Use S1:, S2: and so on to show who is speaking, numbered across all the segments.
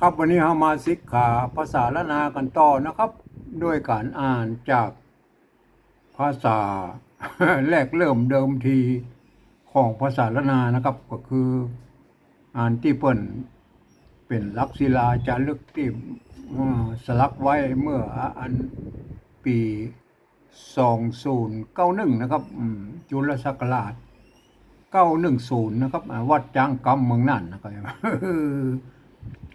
S1: ครับวันนี้เรามาศึกษาภาษาละนากันต่อนะครับด้วยการอ่านจากภาษา แรกเริ่มเดิมทีของภาษาละนานะครับก็คืออ่านที่เปิ้นเป็นลักษิลาจารึกที่สลักไว้เมื่ออันปี2091นะครับจุลศักราช910นะครับวัดจางกำเมืองน่านนะครับ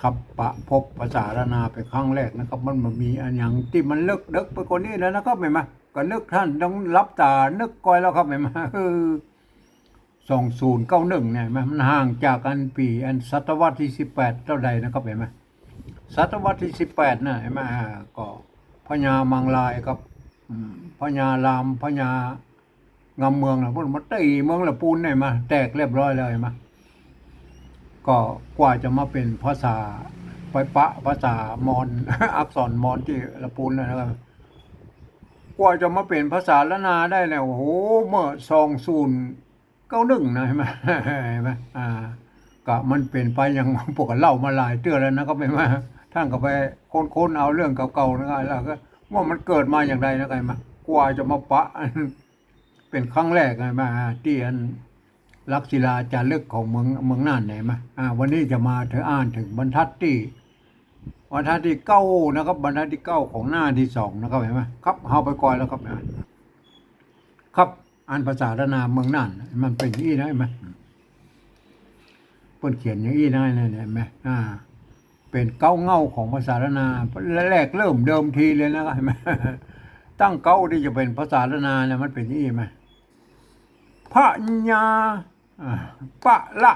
S1: ครับปะพบภาษาละนาเป็นครั้งแรกนะครับมันมีอันอย่างที่มันเลิกเด็กไปกว่านี้แล้วนะครับไม่มาก็นึกท่านต้องรับตานึกก้อยแล้วครับไม่มา2091เนี่ยมันห่างจากอันปีอันศตวรรษที่18เท่าใดนะครับเห็นไหมศตวรรษที่18น่ะเห็นไหมก็พญามังลายกับพญารามพญางำเมืองนะพวกมันตีเมืองละปูนเนี่ยมาแตกเรียบร้อยเลยมาก็กว่าจะมาเป็นภาษาไปปะภาษามอญ อักษรมอญที่ละปูนนะครับกว่าจะมาเป็นภาษาละนาได้แล้วโอ้โหเมื่อ2091นะเห็นไหม เห็นไหมก็มันเป็นไปอย่างพวกเล่ามาหลายเตื้อแล้วนะครับเห็นไหมท่านก็ไปค้นเอาเรื่องเก่าๆนะครับแล้วก็ว่ามันเกิดมาอย่างไรนะครับเห็นไหมกว่าจะมาปะ เป็นครั้งแรกนะมาที่อันลักษิลาจารึกของเมืองน่านไหนมาวันนี้จะมาเธออ่านถึงบรรทัดที่เก้านะครับบรรทัดที่เก้าของหน้าที่2นะครับเห็นไหมครับเอาไปก่อนแล้วครับครับอ่านภาษาละนาเมืองน่านมันเป็นอย่างนี้นะเห็นไหมเพิ่นเขียนอย่างนี้นะเห็นไหมเป็นเก้าเง่าของภาษาละนาแรกเริ่มเดิมทีเลยนะครับเห็นไหมตั้งเก้าที่จะเป็นภาษาละนาเนี่ยมันเป็นอย่างนี้ไหมพระญาปะละ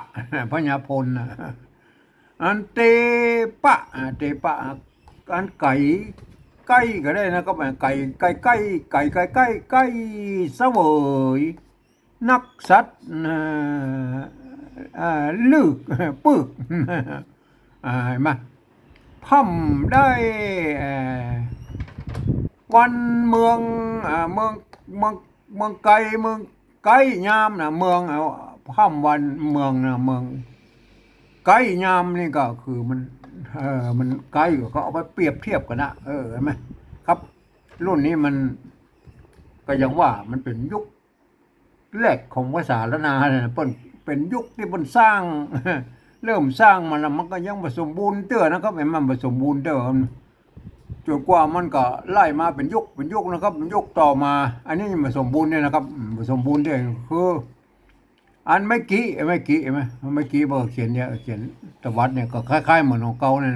S1: พญาพลอันเตปะอันไก่ก็ได้นะครับไก่เสวยนักสัตว์ลึกปึกเห็นไหมพ่ำได้วันเมืองเมืองไกลยามนะเมืองพ่ำวันเมืองนะเมืองไกลยามนี่ก็คือมันไกลก็เอาไปเปรียบเทียบกันนะเห็นไหมครับรุ่นนี้มันก็ยังว่ามันเป็นยุคแรกของภาษาละนาเนี่ยเป็นยุคที่มันสร้าง เริ่มสร้างมันก็ยังผสมบูรณ์เตื้อนะครับเห็นมันผสมบูรณ์เตื้อจนกว่ามันก็ไล่มาเป็นยุคนะครับเป็นยุคต่อมาอันนี้มันสมบูรณ์เนี่ยนะครับสมบูรณ์เนี่ยคืออันไม่กี่ใช่ไหมไม่กี่บอกเขียนเนี่ยเขียนตวัดเนี่ยก็คล้ายๆเหมือนของเก่าเนี่ย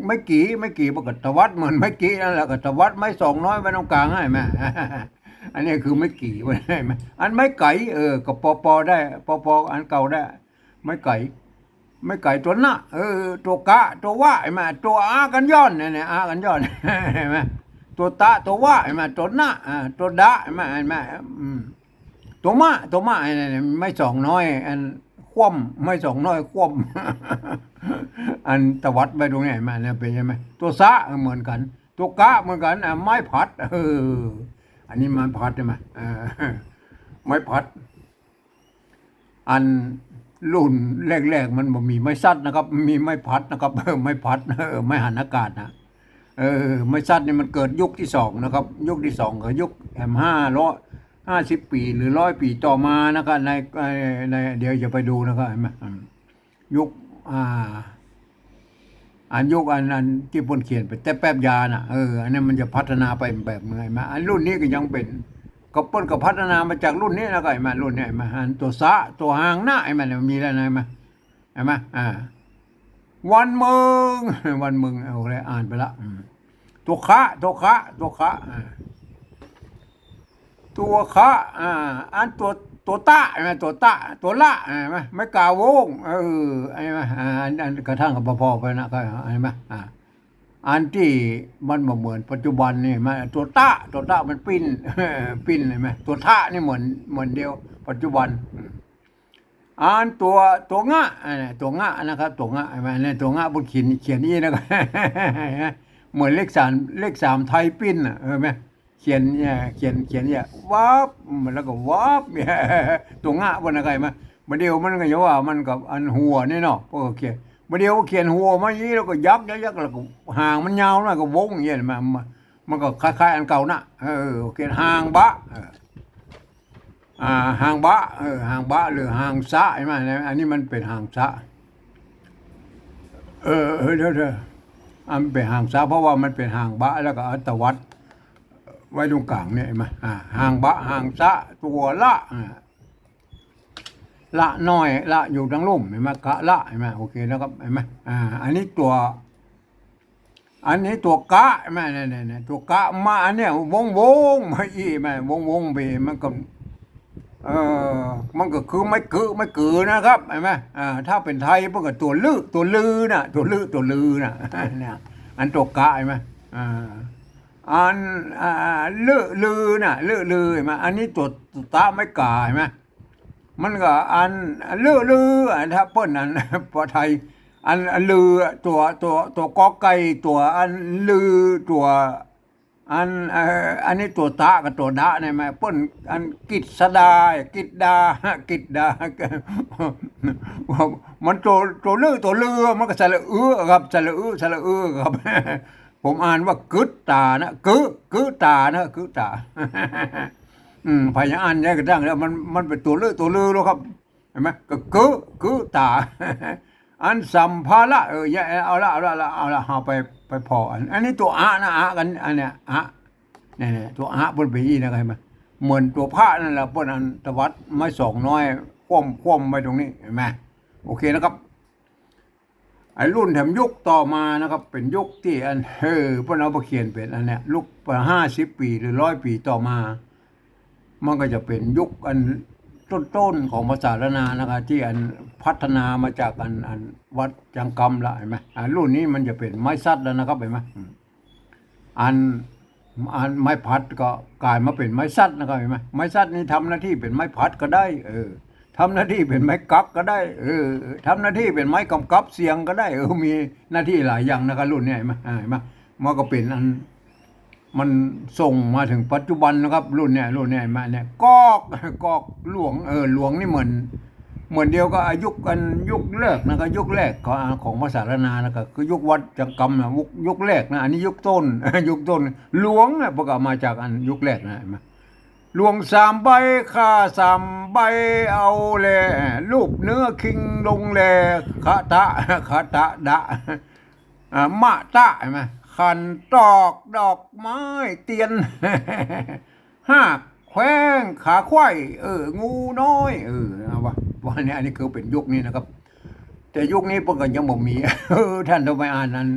S1: ไม่กี่บอกตวัดเหมือนไม่กี่นั่นแหละก็ตวัดไม่สองน้อยไว้ตรงกลางให้ไหม อันนี้คือไม่กี่ไว้ได้ไหมอันไม่ไก่ก็ปอได้ปออันเก่าได้ไม่ไก่ตัวหน้าตัวกะตัวว่าไอ้แม่ตัวอากันย้อนเนี่ยอากันย้อนเห็นไหมตัวตะตัวว่าไอ้แม่ตัวหน้าตัวดะไอ้แม่ตัวมาไอ้เนี่ยไม่สองน้อยอันคว่ำไม่สองน้อยคว่ำอันตวัดไปตรงนี้ไอ้แม่เนี่ยเป็นใช่ไหมตัวซะเหมือนกันตัวกะเหมือนกันไม้ผัดอันนี้ไม้ผัดใช่ไหมไม้ผัดอันรุ่นแรกๆมันบ่มีไม้ซัดนะครับมีไม้พัดนะครับไม้พัดไม้หันอากาศนะไม้ซัดนี่มันเกิดยุคที่2นะครับยุคที่2ก็ยุค550 ปีหรือ100 ปีต่อมานะครับในเดี๋ยวจะไปดูนะครับเห็นไหมยุคอันยุคอันที่เพิ่นเขียนไปแต่แป๊บยาน่ะอันนี้มันจะพัฒนาไปแบบไงมาอันรุ่นนี้ก็ยังเป็นก็เปิ้นก็พัฒนามาจากรุ่นนี้แล้วก็ไอ้มารุ่นนี้ไอ้มาตัวสะตัวหางหน้าไอ้มันมีแล้วนะไอ้มาวันเมือง วันเมืองเอาเลยอ่านไปละตัวคะตัวอันตัวตะไอ้มาตัวตะตัวละไอ้มาไม่กาวงไอ้มาอันกระทั่งกับพอไปนะก็ไอ้มาอันที่มันเหมือนปัจจุบันนี่มาตัวตะมันปิ้น ปิ้นเลยไหมตัวท่านี่เหมือนเดียวปัจจุบันอันตัวงะตัวงะนะครับตัวงะใช่ไหมเนี่ยตัวงะบนเขียนนี่นะครับ เหมือนเลข 3ไทยปิ้นเห็นไหมเขียนเนี่ยวับแล้วก็วับ ตัวงะบนอะไรมาเดียวมันก็อย่าว่ามันกับอันหัวนี่เนาะโอเค เดี๋ยวเขียนหัวมาอย่างนี้แล้วก็ยักแล้วก็หางมันยาวหน่อยก็วงอย่างเงี้ยมันก็คล้ายๆอันเก่านะเขียนหางบะหางบะหางบะหรือหางซะใช่ไหมอันนี้มันเป็นหางซะเดี๋ยวอันเป็นหางซะเพราะว่ามันเป็นหางบะแล้วก็อัตวัดไว้ตรงกลางเนี่ยเห็นไหมหางบะหางซะตัวละน้อยละอยู่ทั้งลุ่มเห็นไหมกะละเห็นไหมโอเคแล้วครับเห็นไหมอันนี้ตัวกะเห็นไหมเนี่ยตัวกะมาอันเนี้ยวงมาอีไหมวงไปมันก็มันก็คือไม่กือนะครับเห็นไหมถ้าเป็นไทยมันก็ตัวลือนะตัวลือนะเนี่ยอันตัวกะเห็นไหมอันลือนะลือเห็นไหมอันนี้ตัวตะไม่กาเห็นไหมมันก็อันลือถ้าเปิ้นอันพอไทยอันลือตัวกอไก่ตัวอันลือตัวอันนี้ตัวตะกับตัวดะเนี่ยไหมเปิ้นอันกิจดามันตัวลือมันก็สระครับสระครับผมอ่านว่ากึดตานะกึตานะกึตาพยายามเนี่ยก็ตั้งแล้วมันเป็นตัวลือแล้วครับเห็นไหมก็กึตาอันสัมภาระอย่าเอาละเอาไปพออันนี้ตัวนะกันอันเนี้ยเนี่ยตัวบนไปยี่นะครับเห็นไหมเหมือนตัวพระนั่นแหละบนอันตวัดไม้สองน้อยคว่ำไปตรงนี้เห็นไหมโอเคนะครับไอ้รุ่นแถมยุคต่อมานะครับเป็นยุคที่อันพวกเราไปเขียนเป็นอันเนี้ยยุค50 ปีหรือ100 ปีต่อมามันก็จะเป็นยุคอันต้นของภาษาละนานะครับที่อันพัฒนามาจากอันวัดจังกรรมละเห็นไหมรุ่นนี้มันจะเป็นไม้ซัดแล้วนะครับเห็นไหมอันไม้พัดก็กลายมาเป็นไม้ซัดนะครับเห็นไหมไม้ซัดนี่ทำหน้าที่เป็นไม้พัดก็ได้ทำหน้าที่เป็นไม้กักก็ได้ทำหน้าที่เป็นไม้กำกับเสียงก็ได้มีหน้าที่หลายอย่างนะครับรุ่นนี้เห็นไหมมันก็เป็นอันมันส่งมาถึงปัจจุบันนะครับรุ่นเนี้ยมาเนี่ยกอกหลวงหลวงนี่เหมือนเดียวก็ยุคแรกนะครับยุคแรกของภาษาละนานะครับคือยุควัดจังกรรมนะยุคแรกนะอันนี้ยุคต้นหลวงเนี่ยประกอบมาจากอันยุคแรกนะหลวง3 ใบค่า3 ใบเอาแลรูปเนื้อคิงลงแลคาตะดะมะตะใช่ไหมขันตอกดอกไม้เตียนห้าแขวงขาควายงูน้อยเอาว่าเนี่ยอันนี้คือเป็นยุคนี้นะครับแต่ยุคนี้พวกกันยังบ่มีท่านต้องไปอ่านนั้น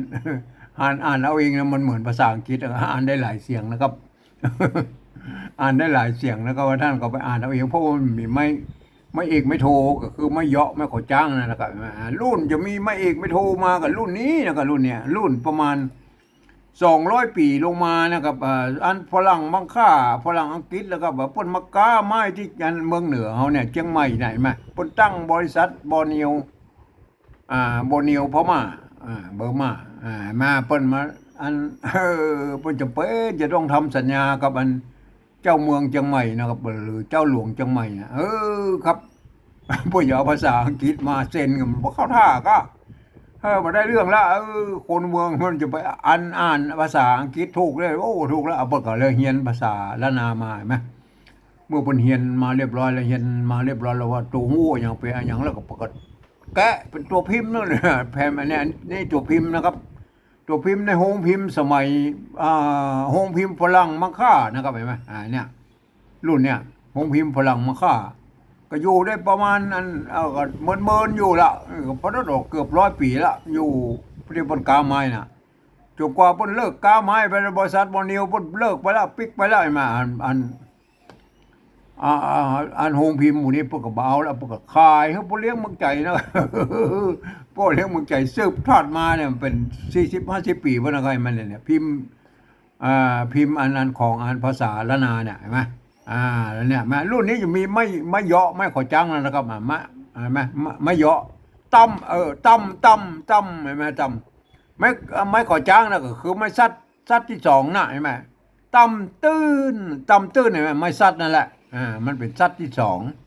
S1: อ่านเอาเองนะมันเหมือนภาษาอังกฤษอ่านได้หลายเสียงนะครับอ่านได้หลายเสียงแล้วก็ว่าท่านก็ไปอ่านเอาเองเพราะว่ามันมีไม่เอกไม่โทก็คือไม่เยาะไม่ขอจ้างนะครับรุ่นจะมีไม่เอกไม่โทมากับรุ่นนี้นะครับรุ่นเนี้ยรุ่นประมาณ200 ปีลงมานะครับอันฝรั่งมังค่าฝรั่งอังกฤษแล้วก็แบบปนมะกาไม้ที่กันเมืองเหนือเขาเนี่ยเชียงใหม่ไหนมาปนตั้งบริษัทบอร์เนียวพม่าเบอร์มามาเปิ้นมาอันเปิ้นจะเป็นจะต้องทำสัญญากับอันเจ้าเมืองเชียงใหม่นะครับหรือเจ้าหลวงเชียงใหม่ครับพวกอย่าเอาภาษาอังกฤษมาเซ็นกันบ่เข้าท่าก็มาได้เรื่องแล้วคนเมืองมันจะไปอ่านภาษาอังกฤษถูกเลยโอ้ถูกแล้วเอาเปิดก็เลยเรียนภาษาละนามาเห็นไหมเมื่อเพิ่นเรียนมาเรียบร้อยแล้วเรียนมาเรียบร้อยแล้วว่าตัวงูอย่างเป็นอย่างแล้วก็ประกาศแกะเป็นตัวพิมพ์นั่นแหละแผ่นอันนี้นี่ตัวพิมพ์นะครับตัวพิมพ์ในโฮงพิมพ์สมัยโฮงพิมพ์ฝรั่งมังค่านะครับเห็นไหมเนี่ยรุ่นเนี่ยโฮงพิมพ์ฝรั่งมังค่าก็อยู่ได้ประมาณอันก็เมินอยู่ละเพราะนั่นออกเกือบ100 ปีละอยู่ที่บนกาไม้น่ะจบกว่าเพิ่นเลิกกาไม้ไปบริษัทบอนิวเพิ่นเลิกไปแล้วปิกไปแล้วมาอันโฮงพิมพ์หมู่นี้เพิ่นก็บ่เอาแล้วเพิ่นก็ขายให้ผู้เลี้ยงเมืองใจนะผู้เลี้ยงเมืองใจสืบทอดมาเนี่ยเป็น40-50 ปีเพิ่นก็ให้มันเนี่ยพิมพ์อันของอันภาษาละนาเนี่ยเห็นมั้ยแล้วเนี่ยมารุ่นนี้จะมีไม่เยาะไม่ขอจังนะครับไม่เยาะตั้มตั้มเห็นไหมตั้มไม่ขอจังนะก็คือไม่ซัดที่2นะเห็นไหมตั้มตื้นเห็นไหมไม่ซัดนั่นแหละมันเป็นซัดที่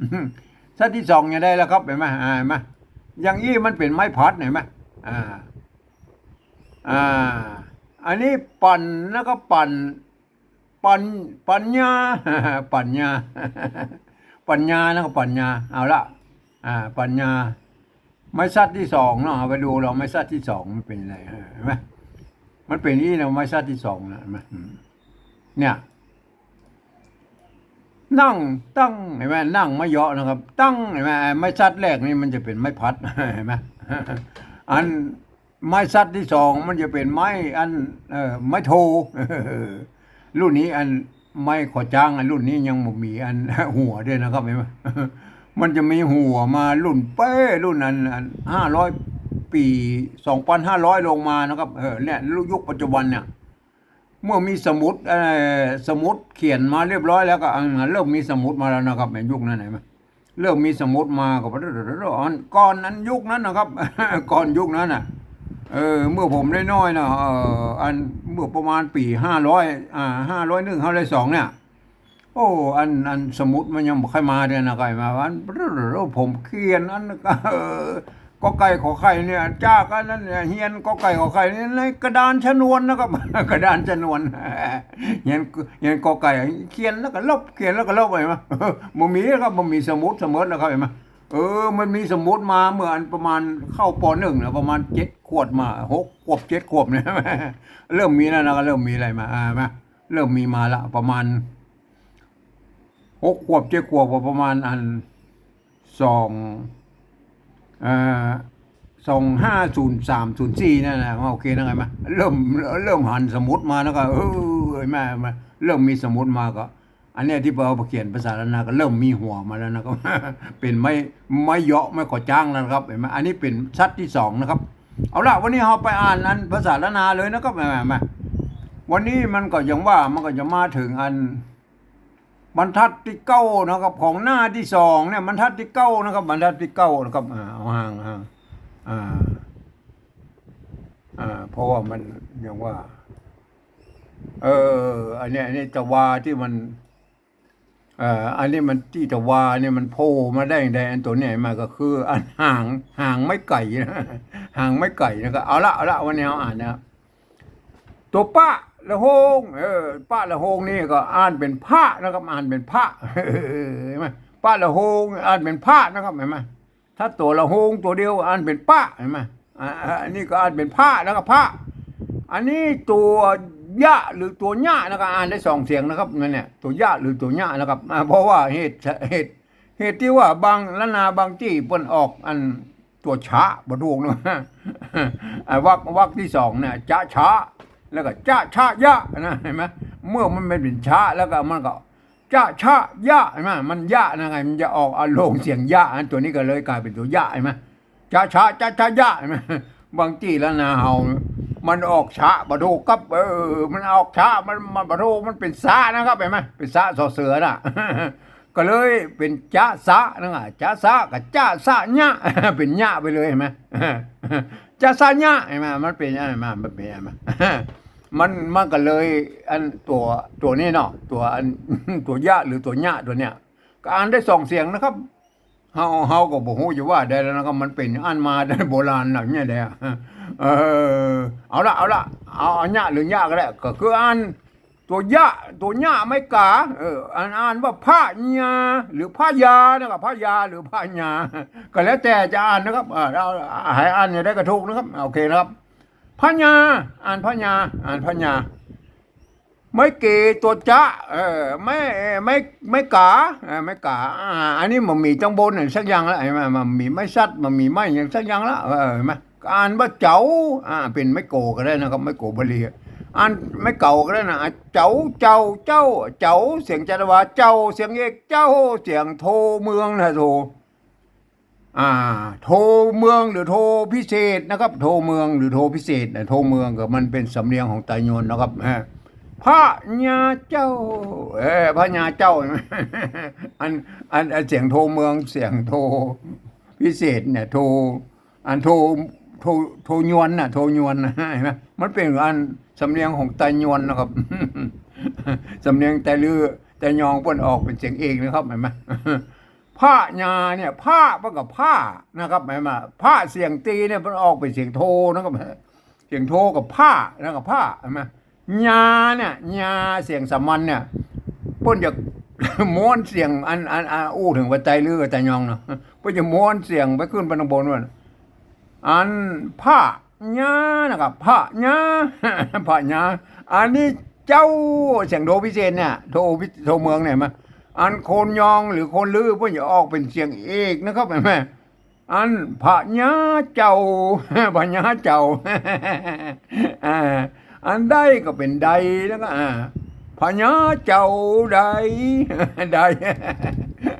S1: 2ซัดที่2อย่างได้แล้วครับเห็นไหมเห็นไหมอย่างนี้มันเป็นไม้พัดเห็นไหม อ่าอ่าอันนี้ปั่นแล้วก็ปั่นปัญญาปัญญาปัญญาแล้วก็ปัญญาเอาละปัญญาไม้ซัดที่สองเนาะเอาไปดูเราไม้ซัดที่สองมันเป็นอะไรเห็นไหมมันเป็นนี่นะไม้ซัดที่สองนะเห็นไหมเนี่ยนั่งตั้งเห็นไหมนั่งไม่เยาะนะครับตั้งเห็นไหมไม้ซัดแรกนี่มันจะเป็นไม้พัดเห็นไหมอันไม้ซัดที่สองมันจะเป็นไม้อันไม้โทรุ่นนี้อันไม้ขอจ้างอันรุ่นนี้ยังไม่มีอันหัวด้วยนะครับเห็นไหมมันจะมีหัวมารุ่นเป้รุ่นอัน500 ปี2,500ลงมานะครับเนี่ยยุคปัจจุบันเนี่ยเมื่อมีสมุดเขียนมาเรียบร้อยแล้วก็เริ่มมีสมุดมาแล้วนะครับในยุคนั้นไหนไหมเริ่มมีสมุดมาก็ก่อนนั้นยุคนั้นนะครับ ก่อนยุคนั้นน่ะเมื่อผมได้น้อยนะอันเมื่อประมาณปี501 502เนี่ยโอ้อันสมุดมันยังไม่ค่อยมาเดือนอะไรมาวันผมเขียนอันก็ไก่ขอไข่เนี่ยจ้ากันนั่นเนี่ยเฮียนก็ไก่ขอไข่นี่ในกระดานชนวนนะครับ กระดานชนวนเฮียนก็ไก่เขียนแล้วก็ลบเขียนแล้วก็ลบไปมั้ยบ่มีครับบ่มีสมุดเสมอนะครับเห็นมั้ยมันมีสมุดมาเมื่ออันประมาณเข้าป .1 นะประมาณ7 ขวบมา6 ขวบ7 ขวบเนี่ยเริ่มมีแล้วนะก็เริ่มมีอะไรมามั้ยเริ่มมีมาละประมาณ6 ขวบ7 ขวบประมาณอัน250304นั่นแหละโอเคนะไงมาเริ่มหันสมุดมาแล้วก็แม่เริ่มมีสมุดมาก็อันนี้ที่เราเขียนภาษาล้านนาก็เริ่มมีหัวมาแล้วนะครับ เป็นไม่เยาะไม่ขอจ้างแล้วนะครับเห็นไหมอันนี้เป็นชัดที่สองนะครับเอาละวันนี้เราไปอ่านนั้นภาษาล้านนาเลยนะครับมาวันนี้มันก็ยังว่ามันก็จะมาถึงอันบรรทัดที่เก้านะครับของหน้าที่สองเนี่ยบรรทัดที่เก้านะครับบรรทัดที่เก้านะครับเอาห่างเพราะว่ามันอย่างว่าอันนี้จะวาที่มันอันนี้มันที่จะวาเนี่ยมันโผล่มาได้อย่างใดอันตัวนี้มาก็คืออันห่างไม่ไก่นะห่างไม่ไก่นะครับเอาละวันนี้เอาอ่านนะครับตัวป้าละโฮงป้าละโฮงนี่ก็อ่านเป็นพระนะครับอ่านเป็นพระเห็นไหมป้าละโฮงอ่านเป็นพระนะครับเห็นไหมถ้าตัวละโฮงตัวเดียวอ่านเป็นป้าเห็นไหมอันนี้ก็อ่านเป็นพระนะครับพระอันนี้ตัวยะหรือตัวญะนะครับอ่านได้2 เสียงนะครับนั่นเนี่ยตัวยะหรือตัวญะนะครับเพราะว่าเหตุที่ว่าบางละนาบางที่เปิ้นออกอันตัวช้าบ่ถูกเนาะวรรคที่2เนี่ยจะช้าแล้วก็จะชะยะนะเห็นไหมเมื่อมันเป็นชะแล้วก็มันก็จะชะยะเห็นไหมมันยะนะไงมันจะออกอารมณ์เสียงยะอันตัวนี้ก็เลยกลายเป็นตัวยะเห็นไหมจะชะยะเห็นไหมบางที่ละนาเฮามันออกชะบะโดกับมันออกชะมันบะโดมันเป็นสะนะครับเห็นไหมเป็นสะสอเสือน่ะ ก็เลยเป็นจะสะนะไงจะสะกับจะสะญะเป็นญะไปเลยเห็นไหมจะสะญะเห็นไหมมันเป็นอะไรมามันเป็นอะไรมันก็เลยอันตัวนี้เนาะตัวอันตัวยะหรือตัวญะตัวเนี้ยก็อ่านได้2 เสียงนะครับเฮาก็บ่ฮู้อยู่ว่าได้แล้วนะครับมันเป็นอ่านมาได้โบราณน่ะเนี่ยได้เอาละเอาญะหรือญะก็ได้ก็คืออ่านตัวญะไม่กาอ่านว่าพระญาหรือพระยานะครับพระยาหรือพระญาก็แล้วแต่จะอ่านนะครับเอาให้อ่านได้ก็ถูกนะครับโอเคนะครับพญาอ่านพญาไม่เกตัวจะไม่กาไม่กาอันนี้มันมีจังบนสักอย่างแล้วมันมีไม่ชัดมันมีไม่อย่างสักอย่างแล้วเห็นไหมอ่านว่าเจ้าเป็นไม่โกก็ได้นะครับไม่โกบลีอ่านไม่เก่าก็ได้นะเจ้าเสียงจัตวาเจ้าเสียงเอกเจ้าเสียงโทเมืองนะโทโทเมืองหรือโทพิเศษนะครับโทเมืองหรือโทพิเศษโทเมืองก็มันเป็นสำเนียงของไตโยนนะครับพระญาเจ้าพระญาเจ้าอันเสียงโทเมืองเสียงโทพิเศษเนี่ยโทยวนน่ะโทยวนนะเห็นไหมมันเป็นอันสำเนียงของไตยวนนะครับสำเนียงแต่ลือแต่ยองเปิ้นออกเป็นเสียงเอกนะครับเห็นไหม ผ้ายาเนี่ยผ้ามันกับผ้านะครับหมายมาผ้าเสียงตีเนี่ยมันออกเป็นเสียงโทนะครับเสียงโทกับผ้าแล้วกับผ้าใช่ไหมยาเนี่ยยาเสียงสามัญเนี่ยเพิ่นจะ ม้วนเสียงอันอู้ถึงว่าใจลือกับใจยองเนาะเพิ่นจะม้วนเสียงไปขึ้นไปข้างบนว่าอันผ้าญานะครับผ้าญา ผ้าญาอันนี้เจ้าเสียงโดพิเศษเนี่ยโทเมืองเนี่ยมาอันโคนยองหรือโคนลือเพิ่นจะออกเป็นเสียงเอกนะครับแม่อันผ้าญาเจ้า ผ้าญาเจ้า อ่าอันใดก็เป็นใดแล้วก็พญาเจ้าใด ใด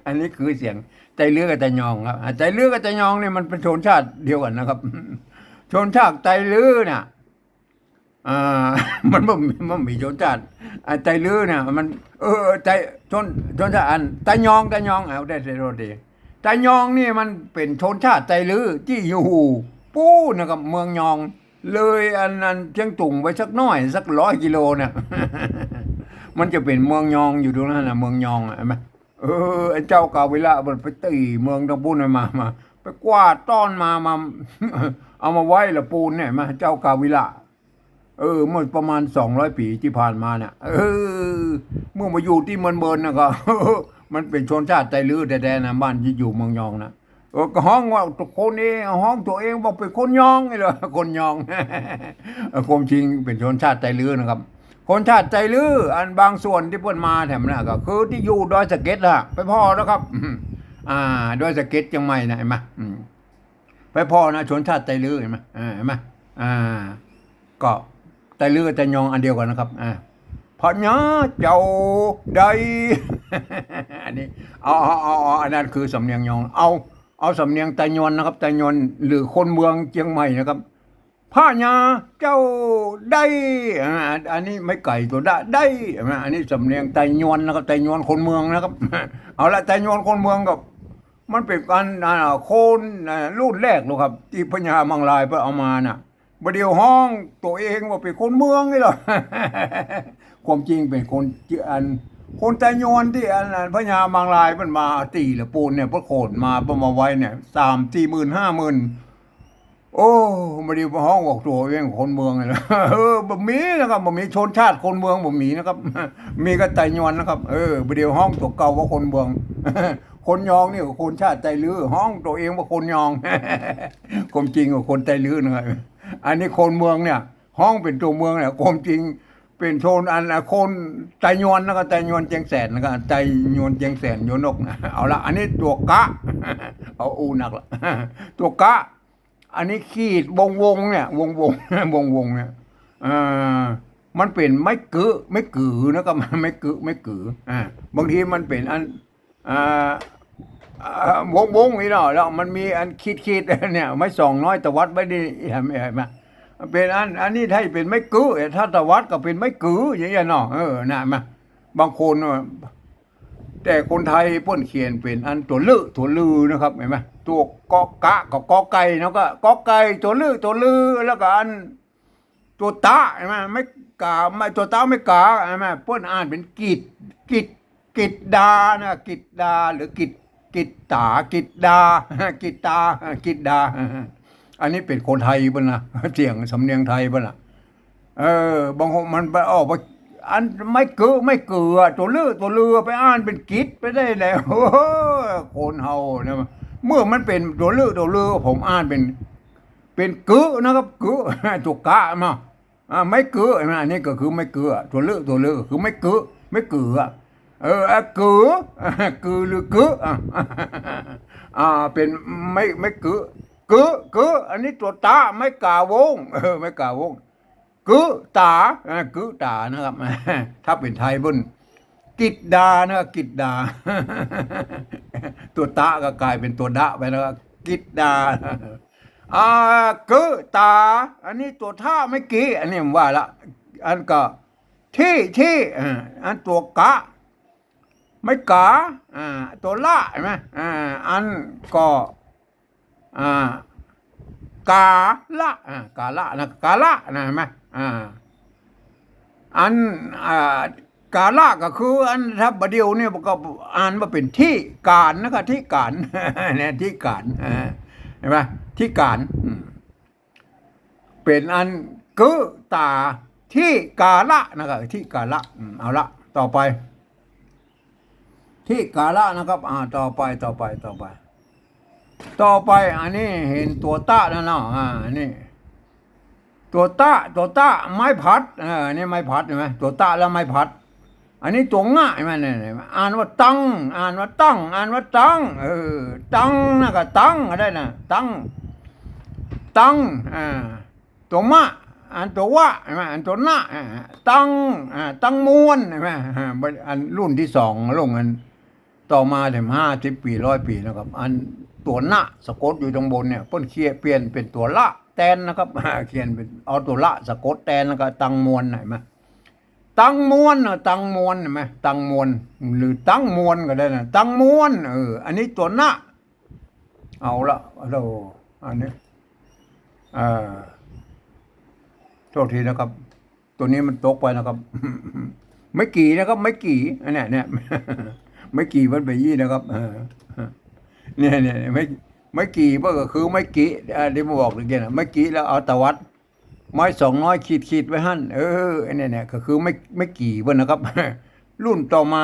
S1: อันนี้คือเสียงใจเลือกับใจยองครับใจเลือกับใจยองเนี่ยมันเป็นชนชาติเดียวกันนะครับ ชนชาติใจเลือเนี่ยอ่า มันมีชนชาติใจเลือเนี่ยมันใจชนชาติอันใจยองเอาได้โรดีใจยองนี่มันเป็นชนชาติใจลือที่อยู่ปู้นะครับเมืองยองเลยอันนั้นเชียงตุงไปสักน้อยสัก100 กิโลเนี่ย มันจะเป็นเมืองยองอยู่ตรงนั้นนะเมืองยองเห็นไหมไอ้เจ้ากาเวลามันไปตีเมืองตะปูนมาไปกวาดต้อนมา เอามาไว้ละปูนเนี่ยมาเจ้ากาวิละเมื่อประมาณ200 ปีที่ผ่านมาเนี่ยเมื่อมาอยู่ที่เมืองเบิร์นนะก็ มันเป็นชนชาติไตลื้อแท้ๆนะบ้านที่อยู่เมืองยองนะก็ห้องว่าตัวคนเองห้องตัวเองบอกเป็นคนยองไงเหรอคนยอง ความจริงเป็นชนชาติไตลื้อนะครับคนชาติใจลื้ออันบางส่วนที่เพิ่นมาแถมนะก็คือที่อยู่ดอยสะเก็ดล่ะไปพ่อแล้วครับดอยสะเก็ดจังไม่นะเห็นไหมไปพ่อนะชนชาติใจลื้อเห็นไหมเห็นไหมก็ใจลื้อกับใจยองอันเดียวกันนะครับพญาเจ้าใด อันนี้เอาอันนั้นคือสำเนียงยองเอาสำเนียงไตยวนนะครับไตยวนหรือคนเมืองเชียงใหม่นะครับพญาเจ้าได้อันนี้ไม่ไก่ตัวได้อันนี้สำเนียงไตยวนนะครับไตยวนคนเมืองนะครับ เอาละไตยวนคนเมืองกับมันเป็นการโคนรุ่นแรกเลยครับที่พญามังลายไปเอามาน่ะบเดียวห้องตัวเองว่าเป็นคนเมืองนี่หรอ ความจริงเป็นคนไตยวนที่พญามังลายมันมาตีละปูนเนี่ยพระโขนมาไว้เนี่ย3-4 หมื่น50,000โอ้มาดีห้องบอกตัวเองคนเมืองเลย บ่มีนะครับบ่มีชนชาติคนเมืองบ่มีนะครับ มีก็ไตยวนนะครับบ่เดียวห้องตัวเก่าว่าคนเมือง คนยองนี่ก็คนชาติไตลื้อห้องตัวเองว่าคนยอง ความจริงว่าคนไตลื้อนะครับอันนี้คนเมืองเนี่ยห้องเป็นตัวเมืองเนี่ยความจริงเป็นโซนคนไตยวนแล้วก็ไตยวนเจียงแสนแล้วก็ไตยวนเจียงแสนโยนกนะเอาละอันนี้ตัวกะ เอาอูหนักละ ตัวกะอันนี้ขีดวงเนี่ยวง เนี่ยมันเป็นไม่กือนะครับ ไม่กือบางทีมันเป็นอันวงนี่เนาะแล้วมันมีอันขีดเนี่ยไม่ส่องน้อยแต่วัดไม่ได้เห็นไหมเป็นอันนี้ถ้าเป็นไม่กือถ้าตะวัดก็เป็นไม่กืออย่างเงี้ยเนาะน่ะมาบางคนแต่คนไทยเพิ่นเขียนเป็นอันตัวลือนะครับเห็นไหมตัวกอกะกับกอไก่เนาะก็กอไก่ตัวลือแล้วก็อันตัวตาเห็นไหมไม่กาไม่ตัวตาไม่กาเห็นไหมเพิ่นอ่านเป็นกิดดานะกิดดาหรือกิดตากิดดากิดตากิดดาอันนี้เป็นคนไทยเพิ่นนะเสียงสำเนียงไทยเพิ่นน่ะบางคนมันไปออกไปอันไม่เกือตัวเลือไปอ่านเป็นกิดไปได้แล้วคนเฮาเนี่ยเมื่อมันเป็นตัวเลือผมอ่านเป็นกือนะครับกือตัวกะมาไม่กืออันนี้ก็คือไม่เกือตัวเลือคือไม่เกือกือกือหรือกือเป็นไม่กืออันนี้ตัวตาไม่กาวงไม่กาวงกือตานะครับ ถ้าเป็นไทยบุญกิดดานะกิดดา ตัวตาก็กลายเป็นตัวดะไปแล้วกิดดากือตาอันนี้ตัวท่าไม่กี่อันนี้ผมว่าละอันก็ที่อันตัวกะไม่กาตัวละเห็นไหมอันก็กาละนะเห็นไหมอัน กาละก็คืออันถ้าบเดียวเนี่ยก็อ่านว่าเป็นที่การนะครับที่การ เนี่ยที่การเห็นไหมที่การเป็นอันกึตาที่กาละนะครับที่กาละเอาละต่อไปที่กาละนะครับต่อไปอันนี้เห็นตัวตะนะเนาะนี่ตัวตะไม้พัดนี่ไม้พัดเห็นไหมตัวตะแล้วไม้พัดอันนี้ตัวง่ายมันเนี่ยอ่านว่าตั้งอ่านว่าตั้งตั้งนะก็ตั้งก็ได้นะตั้งตัวมะอันตัววะใช่ไหมอันตัวหน้าตั้งมวนใช่ไหมอันรุ่นที่สองลงอันต่อมาถึง50 ปี100 ปีนะครับอันตัวหน้าสะกดอยู่ตรงบนเนี่ยเพิ่นเปลี่ยนเป็นตัวละแตนนะครับเขียนเป็นเอาตัวละสะกดแตนแล้วก็ตั้งมวนไหมตั้งมวนตั้งมวนเห็นไหมตั้งมวนหรือตั้งมวนก็ได้นะตั้งมวนอันนี้ตัวหน้าเอาละเราอันนี้โทษทีนะครับตัวนี้มันตกไปนะครับ ไม่กี่นะครับไม่กี่อันเนี้ยไม่กี่มันไปยี่นะครับเนี่ยไม่กี่ก็คือไม่กี่เดี๋ยวมาบอกเลยนะไม่กี่แล้วเอาตะวัดไม้200ขีดไว้หั่นเนี่ยก็คือไม่กี่เพิ่นนะครับ รุ่นต่อมา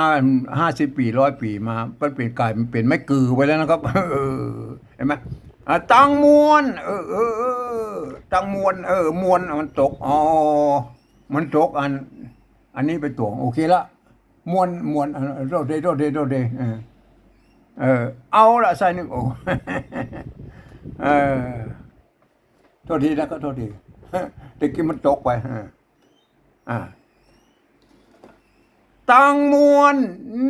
S1: 50 ปี100 ปีมามันเป็นกลายมันเป็นไม้กือไปแล้วนะครับเห็นไหมตั้งมวนตั้งมวนมวนมันตกมันตกอันนี้ไปตวงโอเคละมวนโทษทีเอาละใส่นึงโอ้โทษทีแล้วก็โทษทีตะกี้มันตกไปตังมวน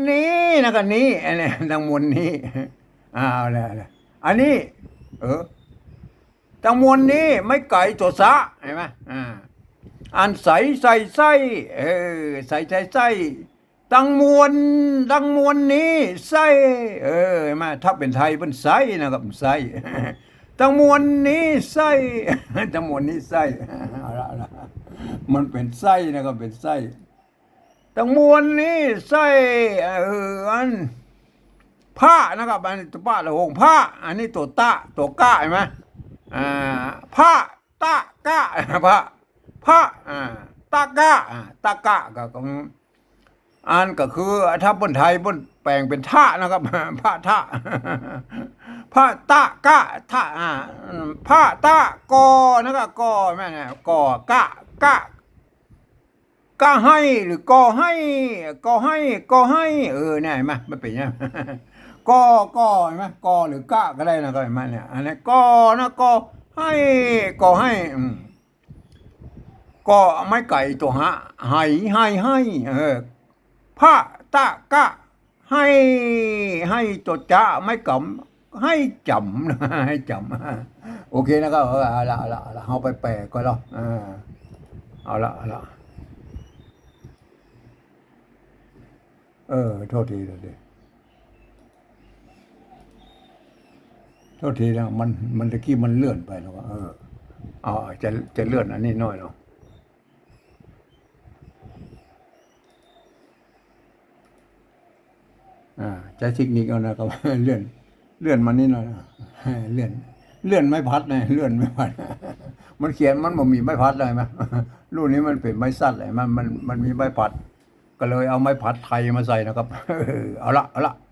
S1: นี้นะกันนี้อันนี้ตังมวนนี้เอาละอันนี้ตังมวนนี้ไม่ไก่ตัวซะเห็นไหมอันใส่ไส้ใส่ตังมวนนี้ไส้เห็นไหมถ้าเป็นไทยเป็นไส้นะครับไส้ตังมวนนี้ไส้ตังมวนนี้ไส้เอาละมันเป็นไส้นะครับเป็นไส้ตังมวนนี้ไส้อันผ้านะครับอันนี้ตัวป้าละหงผ้าอันนี้ตัวตะตัวก้าเห็นไหมผ้าตะก้าผ้าตะก้าก็อันก็คือถ้าบนไทยบนแปลงเป็นท่านะครับผ้าท่าผ้าตะก้าท่าผ้าตะกอนะครับกอแม่เนี่ยกอกะให้หรือกอให้เนี่ยเห็นไหมมันเป็นยังไงกเห็นไหมกอหรือกะก็ได้นะก็เห็นไหมเนี่ยอันนี้กอนะกอให้ก็ไม่ไก่ตัวให้ผ้าตะกะให้ตัวจะไม่กำให้จำให้จำโอเคนะครับเอาละเอาไปแปลก็แล้วเอาละโทษทีนะมันตะกี้มันเลื่อนไปแล้วก็จะเลื่อนอันนี้น้อยเนาะใช้เทคนิคเอานะครับ เลื่อนมานี่หน่อยเลื่อนไม้พัดเลยเลื่อนไม้พัด มันเขียนมันบ่มีไม้พัดเลยมั้ย รุ่นนี้มันเป็นไม้สั้นเลยมันมีไม้พัดก็เลยเอาไม้พัดไทยมาใส่นะครับ เอาละ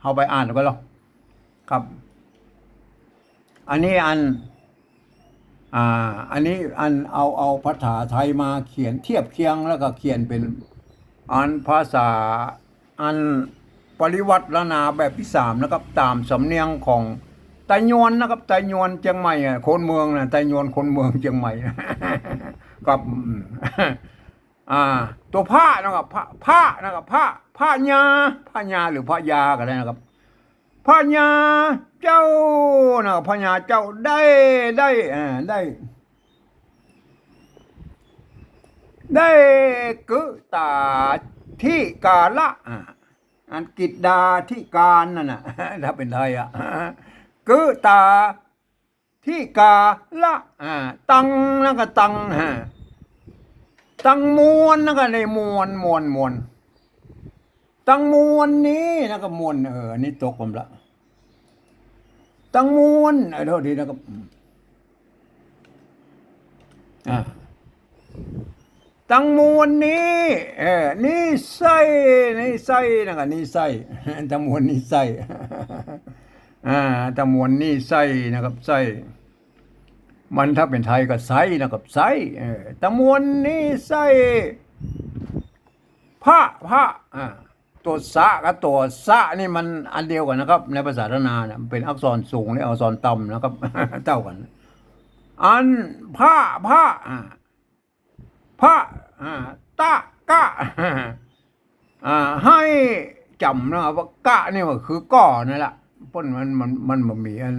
S1: เอาไปอ่านก็แล้วครับอันนี้อันนี้เอาภาษาไทยมาเขียนเทียบเคียงแล้วก็เขียนเป็นอันภาษาอันปริวัตินาแบบที่3นะครับตามสำเนียงของไตยวนนะครับไตยวนเชียงใหม่คนเมืองนะไตยวนคนเมืองเชียงใหม่กับตัวผ้านะครับผ้านะครับผ้ายาหรือผ้ายาก็ได้นะครับผ้ายาเจ้านะครับผ้ายาเจ้าได้กึตาที่กาละอันกิจดาที่การนั่นน่ะถ้าเป็นไทยกึตาที่กาละตังแล้วก็ตังมวนแล้วก็ในมวน ตั้งมวลนี้นะครับมวลอันนี้ตกผมละตั้งมวลโทษทีนะครับตั้งมวลนี้นิสัยนะครับนิสัยตั้งมวลนิสัยตั้งมวลนิสัยนะครับไส้มันถ้าเป็นไทยก็ไส้นะครับไส้ตั้งมวลนิสัยพระตัวสะกับตัวสะนี่มันอันเดียวกันนะครับในภาษาล้านนาเนี่ยเป็นอักษรสูงและอักษรต่ำนะครับ เท่ากันอันพระตะกะให้จำนะครับว่ากะนี่มันคือก่อนั่นแหละพ้นมันมีอัน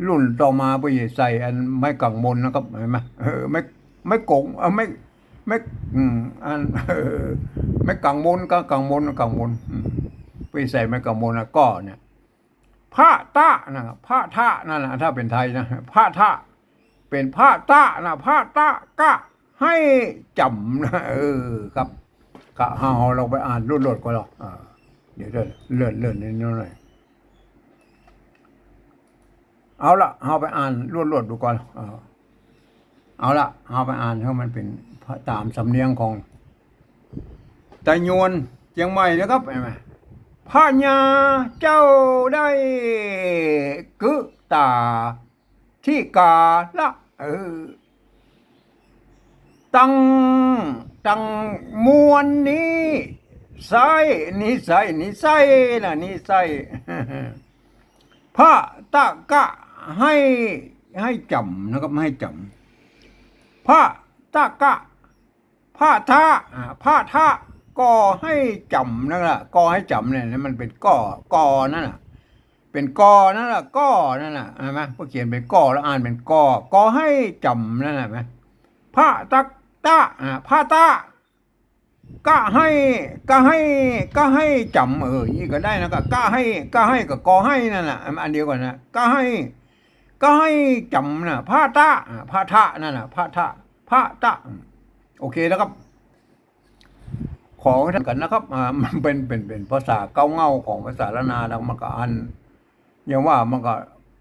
S1: รุ่นต่อมาไปใส่อันไม่กังมนนะครับเห็นไหมไม่กงไม่อันไม่กังมนก็กังมนไปใส่ไม่กังมนนะก็เนี่ยพระตะนะครับพระทะนั่นนะถ้าเป็นไทยนะพระทะเป็นพระตะนะพระตะกะให้จำนะครับก็เอาเราไปอ่านรุ่นก็หรอกเดี๋ยวเลื่อนนิดหน่อยเอาละเอาไปอ่านรุ่นดูก่อนเอาละเอาไปอ่านให้มันเป็นตามสำเนียงของตะยวนเชียงใหม่นะครับเห็นไหมพระญาเจ้าได้กึตาที่กาละตั้งมวลนี้ไส้นิสัยนะนิสัยพระตะกะให้จำนะครับให้จำพระตะกะพระท่าก็ให้จำนั่นแหละก็ให้จำเนี่ยมันเป็นกอนั่นแหละเป็นกอนั่นแหละกอนั่นแหละเห็นไหมพอเขียนเป็นกอแล้วอ่านเป็นกอให้จำนั่นแหละไหมพระตะพระตะก็ให้จำนี่ก็ได้นะก็ให้กับกอให้นั่นแหละอันเดียวกันนะก็ให้จำนะพระตะพระทะนั่นแหละพระตะโอเคนะครับขอให้ท่านกันนะครับมันเป็นภาษาเก้าเง่าของภาษาล้านนาแล้วมันก็อันอย่างว่ามันก็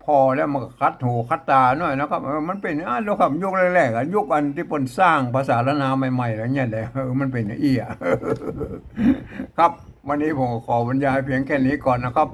S1: พอแล้วมันก็คัดหูคัดตาหน่อยนะครับมันเป็นเราครับยุคแรกๆยุคอันที่ปนสร้างภาษาล้านนาใหม่ๆแล้วเนี่ยแหละมันเป็นครับวันนี้ผมขอบรรยายเพียงแค่นี้ก่อนนะครับ